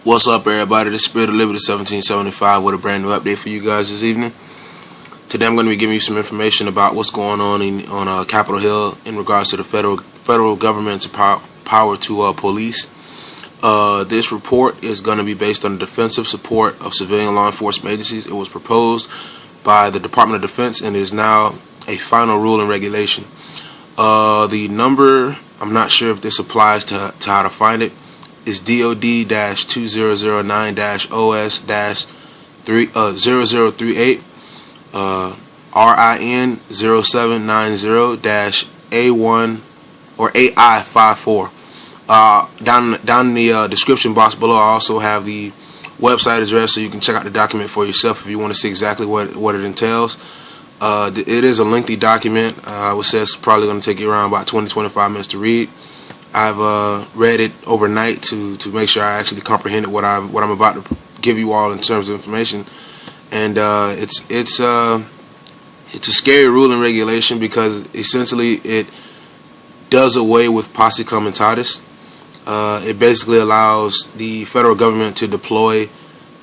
What's up, everybody? This is Spirit of Liberty 1775 with a brand new update for you guys this evening. Today I'm going to be giving you some information about what's going on on Capitol Hill in regards to the federal government's power to police. This report is going to be based on the defensive support of civilian law enforcement agencies. It was proposed by the Department of Defense and is now a final rule and regulation. The number, I'm not sure if this applies to how to find it, is DOD-2009-OS-0038, RIN 0790-A1 or AI54. Down in the description box below, I also have the website address so you can check out the document for yourself if you want to see exactly what it entails. It is a lengthy document. I would say it's probably going to take you around about 20-25 minutes to read. I've read it overnight to make sure I actually comprehended what I'm about to give you all in terms of information, and it's a scary rule and regulation because essentially it does away with Posse Comitatus. It basically allows the federal government to deploy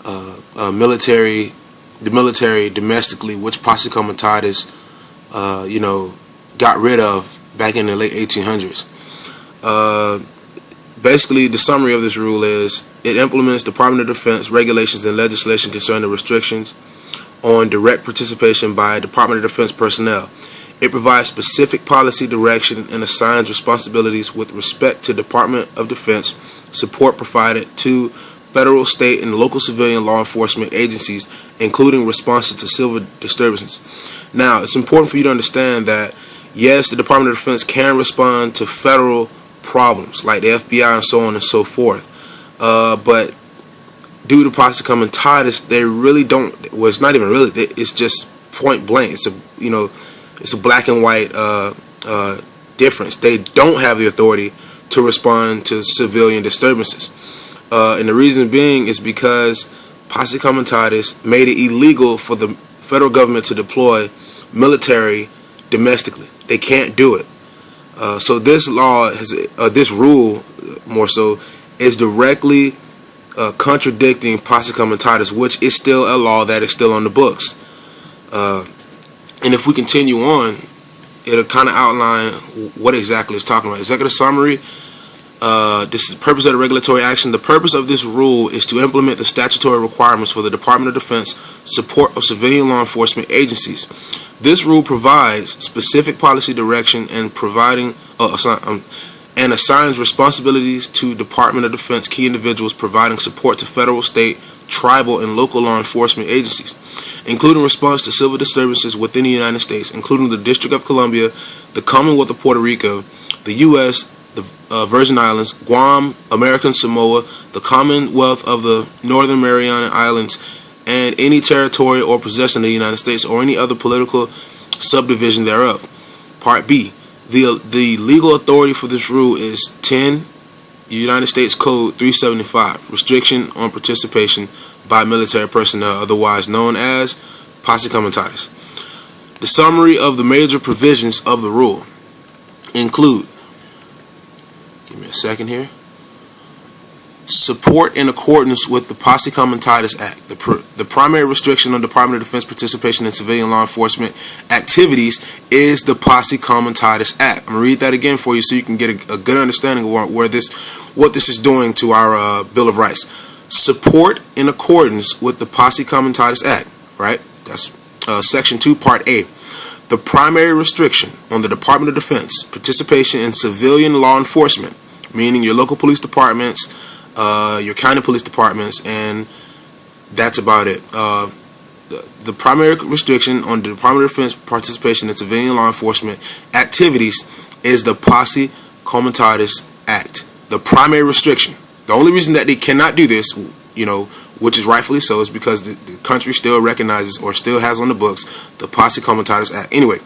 the military domestically, which Posse Comitatus got rid of back in the late 1800s. Basically, the summary of this rule is it implements Department of Defense regulations and legislation concerning the restrictions on direct participation by Department of Defense personnel. It provides specific policy direction and assigns responsibilities with respect to Department of Defense support provided to federal, state, and local civilian law enforcement agencies, including responses to civil disturbances. Now, it's important for you to understand that, yes, the Department of Defense can respond to federal problems like the FBI and so on and so forth, but due to Posse Comitatus, they really don't. Well, it's not even really. It's just point blank. It's a black and white difference. They don't have the authority to respond to civilian disturbances, and the reason being is because Posse Comitatus made it illegal for the federal government to deploy military domestically. They can't do it. So this law, this rule, more so, is directly contradicting Posse Comitatus, which is still a law that is still on the books. And if we continue on, it'll kind of outline what exactly it's talking about. Executive summary. This is the purpose of the regulatory action. The purpose of this rule is to implement the statutory requirements for the Department of Defense support of civilian law enforcement agencies. This rule provides specific policy direction and and assigns responsibilities to Department of Defense key individuals providing support to federal, state, tribal, and local law enforcement agencies, including response to civil disturbances within the United States, including the District of Columbia, the Commonwealth of Puerto Rico, the U.S., the Virgin Islands, Guam, American Samoa, the Commonwealth of the Northern Mariana Islands, and any territory or possession of the United States or any other political subdivision thereof. Part B. The legal authority for this rule is 10 United States Code 375, restriction on participation by military personnel, otherwise known as Posse Comitatus. The summary of the major provisions of the rule include, give me a second here, support in accordance with the Posse Comitatus Act. The primary restriction on Department of Defense participation in civilian law enforcement activities is the Posse Comitatus Act. I'm going to read that again for you so you can get a good understanding of what this is doing to our Bill of Rights. Support in accordance with the Posse Comitatus Act, right? That's Section 2, Part A. The primary restriction on the Department of Defense participation in civilian law enforcement, meaning your local police departments, your county police departments, and that's about it. The primary restriction on the Department of Defense participation in civilian law enforcement activities is the Posse Comitatus Act. The primary restriction. The only reason that they cannot do this, which is rightfully so, is because the country still recognizes or still has on the books the Posse Comitatus Act. Anyway,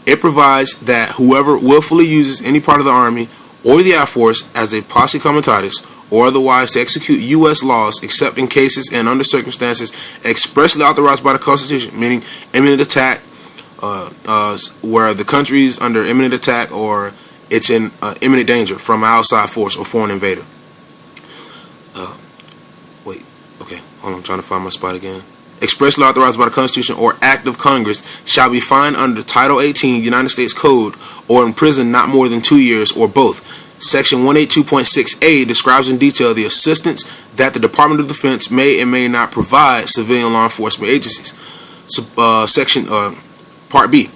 it provides that whoever willfully uses any part of the Army or the Air Force as a Posse Comitatus or otherwise to execute U.S. laws except in cases and under circumstances expressly authorized by the Constitution, meaning imminent attack, where the country is under imminent attack or it's in imminent danger from an outside force or foreign invader. I'm trying to find my spot again. Expressly authorized by the Constitution or Act of Congress shall be fined under Title 18 United States Code or imprisoned not more than 2 years or both. Section 182.6a describes in detail the assistance that the Department of Defense may and may not provide civilian law enforcement agencies. Part B.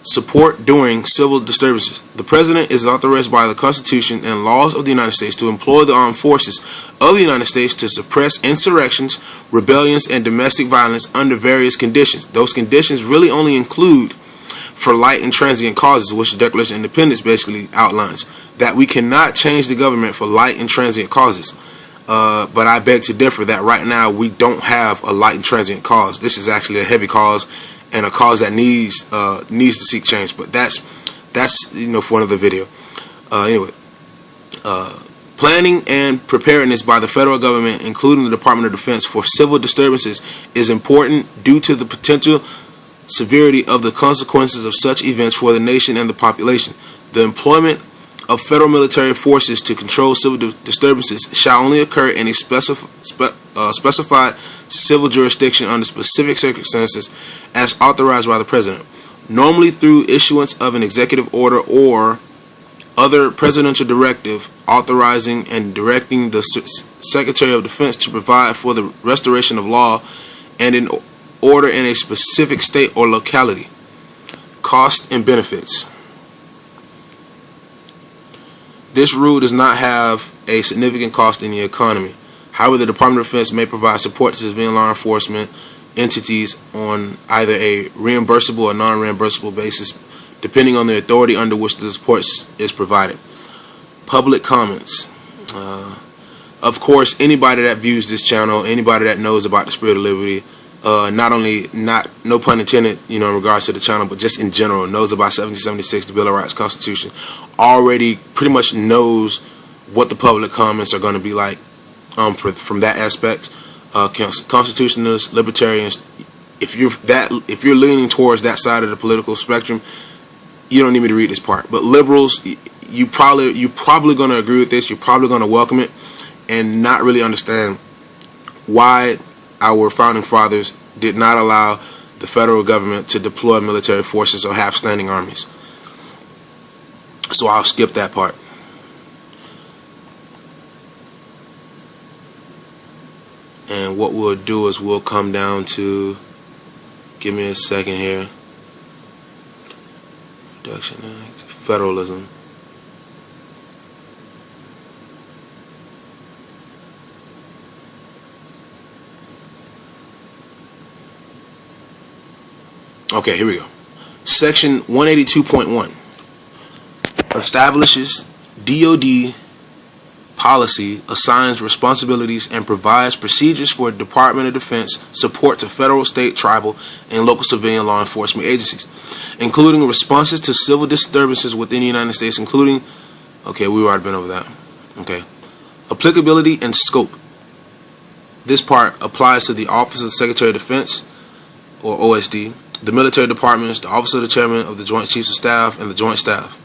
Support during civil disturbances. The President is authorized by the Constitution and laws of the United States to employ the armed forces of the United States to suppress insurrections, rebellions, and domestic violence under various conditions. Those conditions really only include for light and transient causes, which the Declaration of Independence basically outlines, that we cannot change the government for light and transient causes. But I beg to differ that right now we don't have a light and transient cause. This is actually a heavy cause and a cause that needs to seek change. But that's for another video. Planning and preparedness by the federal government, including the Department of Defense, for civil disturbances is important due to the potential severity of the consequences of such events for the nation and the population. The employment of federal military forces to control civil disturbances shall only occur in a specified civil jurisdiction under specific circumstances as authorized by the President, normally through issuance of an executive order or other presidential directive authorizing and directing the Secretary of Defense to provide for the restoration of law and in order in a specific state or locality. Cost and benefits. This rule does not have a significant cost in the economy. However, the Department of Defense may provide support to civilian law enforcement entities on either a reimbursable or non-reimbursable basis, depending on the authority under which the support is provided. Public comments. Of course, anybody that views this channel, anybody that knows about the spirit of liberty, no pun intended, in regards to the channel, but just in general, knows about 1776, the Bill of Rights, Constitution, already pretty much knows what the public comments are going to be like from that aspect. Constitutionalists, libertarians, if you're leaning towards that side of the political spectrum, you don't need me to read this part. But liberals, you're probably going to agree with this. You're probably going to welcome it and not really understand why our founding fathers did not allow the federal government to deploy military forces or have standing armies. So I'll skip that part. And what we'll do is we'll come down to, give me a second here, Reduction Act, federalism. Okay, here we go. Section 182.1 establishes DoD policy, assigns responsibilities, and provides procedures for Department of Defense support to federal, state, tribal, and local civilian law enforcement agencies, including responses to civil disturbances within the United States, including, okay, we've already been over that. Okay. Applicability and scope. This part applies to the Office of the Secretary of Defense, or OSD, the military departments, the Office of the Chairman of the Joint Chiefs of Staff, and the Joint Staff,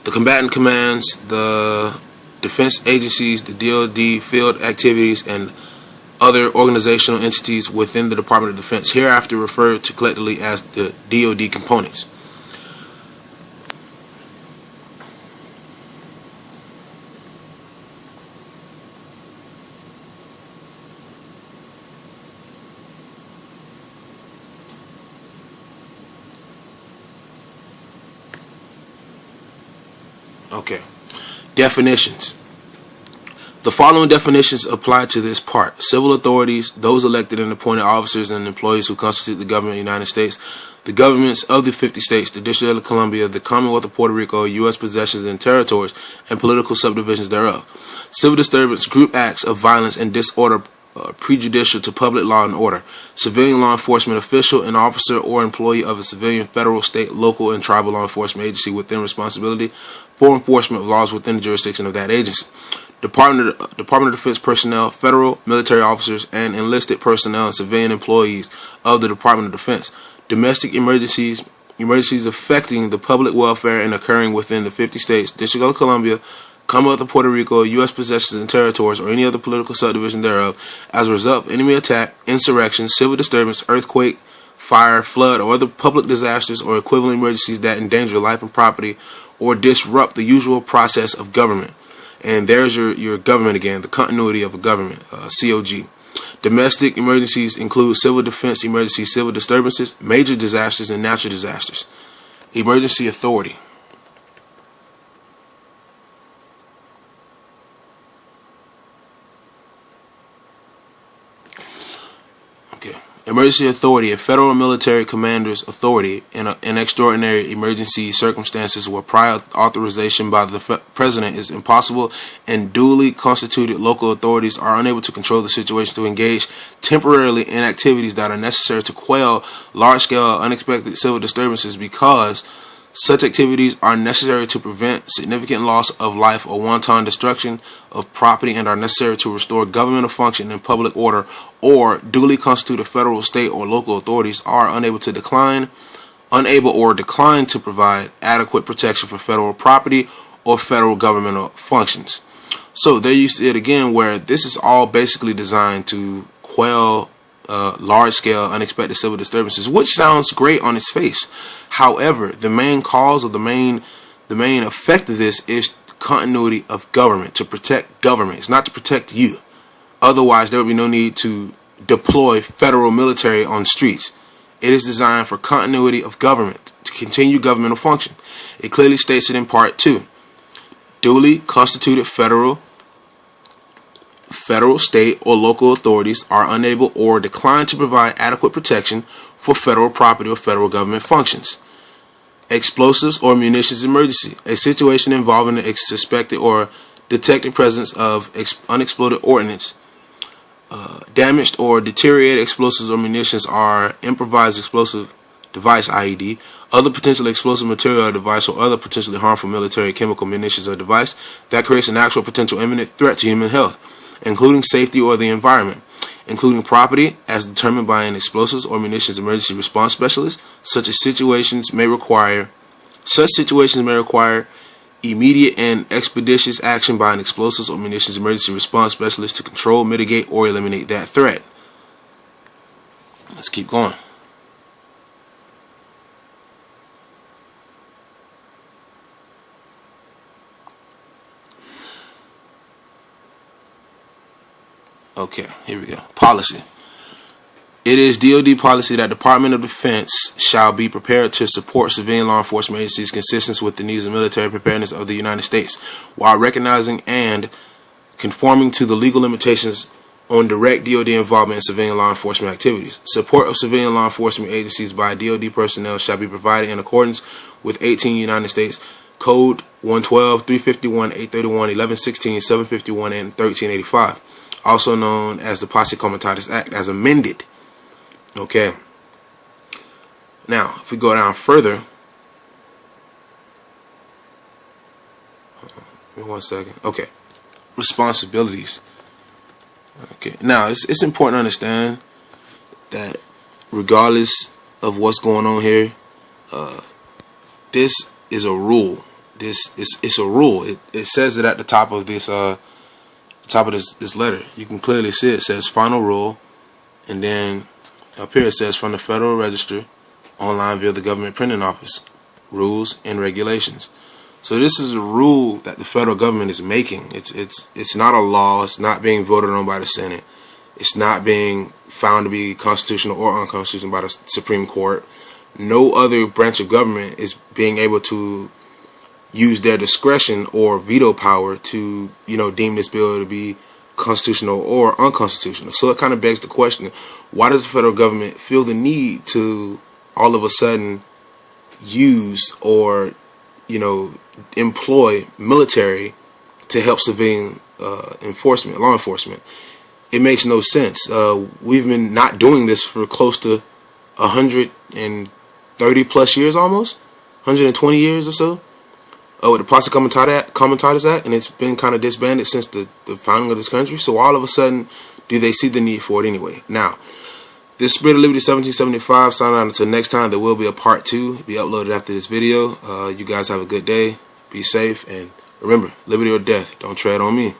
the combatant commands, the defense agencies, the DoD field activities, and other organizational entities within the Department of Defense, hereafter referred to collectively as the DoD components. Okay. Definitions. The following definitions apply to this part. Civil authorities, those elected and appointed officers and employees who constitute the government of the United States, the governments of the 50 states, the District of Columbia, the Commonwealth of Puerto Rico, U.S. possessions and territories, and political subdivisions thereof. Civil disturbance, group acts of violence and disorder prejudicial to public law and order. Civilian law enforcement official, an officer or employee of a civilian, federal, state, local, and tribal law enforcement agency within responsibility for enforcement of laws within the jurisdiction of that agency. Department of Defense personnel, federal military officers, and enlisted personnel and civilian employees of the Department of Defense. Domestic emergencies affecting the public welfare and occurring within the 50 states, District of Columbia, Commonwealth of Puerto Rico, U.S. possessions and territories, or any other political subdivision thereof, as a result of enemy attack, insurrection, civil disturbance, earthquake, fire, flood, or other public disasters or equivalent emergencies that endanger life and property or disrupt the usual process of government. And there's your government again, the continuity of a government, COG. Domestic emergencies include civil defense emergencies, civil disturbances, major disasters, and natural disasters. Emergency authority. Emergency authority, a federal or military commander's authority in extraordinary emergency circumstances where prior authorization by the president is impossible and duly constituted local authorities are unable to control the situation to engage temporarily in activities that are necessary to quell large-scale unexpected civil disturbances because such activities are necessary to prevent significant loss of life or wanton destruction of property and are necessary to restore governmental function and public order, or duly constituted federal, state, or local authorities are unable or decline to provide adequate protection for federal property or federal governmental functions. So there you see it again, where this is all basically designed to quell large-scale unexpected civil disturbances, which sounds great on its face. However, the main cause or the main effect of this is continuity of government, to protect government. It's not to protect you. Otherwise, there would be no need to deploy federal military on streets. It is designed for continuity of government, to continue governmental function. It clearly states it in Part 2. Duly constituted federal, state, or local authorities are unable or decline to provide adequate protection for federal property or federal government functions. Explosives or munitions emergency, a situation involving the suspected or detected presence of unexploded ordnance. Damaged or deteriorated explosives or munitions are improvised explosive device, IED, other potentially explosive material or device, or other potentially harmful military, chemical, munitions, or device that creates an actual potential imminent threat to human health, including safety or the environment, including property as determined by an explosives or munitions emergency response specialist. Such situations may require immediate and expeditious action by an explosives or munitions emergency response specialist to control, mitigate, or eliminate that threat. Let's keep going. Okay, here we go. Policy. It is DoD policy that Department of Defense shall be prepared to support civilian law enforcement agencies consistent with the needs of military preparedness of the United States, while recognizing and conforming to the legal limitations on direct DoD involvement in civilian law enforcement activities. Support of civilian law enforcement agencies by DoD personnel shall be provided in accordance with 18 United States Code 112, 351, 831, 1116, 751, and 1385, also known as the Posse Comitatus Act, as amended. Okay. Now, if we go down further, give me 1 second. Okay, responsibilities. Okay, now it's important to understand that regardless of what's going on here, this is a rule. It's a rule. It says it at the top of this this letter. You can clearly see it says final rule, and then up here it says from the Federal Register, online via the government printing office, rules and regulations. So this is a rule that the federal government is making. It's not a law. It's not being voted on by the Senate. It's not being found to be constitutional or unconstitutional by the Supreme Court. No other branch of government is being able to use their discretion or veto power to, deem this bill to be constitutional or unconstitutional. So it kind of begs the question, why does the federal government feel the need to all of a sudden use or, employ military to help civilian law enforcement? It makes no sense. We've been not doing this for close to 130 plus years, almost 120 years or so, with the Posse Comitatus Act, and it's been kind of disbanded since the founding of this country. So all of a sudden, do they see the need for it anyway? Now, this Spirit of Liberty 1775, sign on until next time. There will be a part 2, be uploaded after this video. You guys have a good day. Be safe, and Remember, liberty or death. Don't tread on me.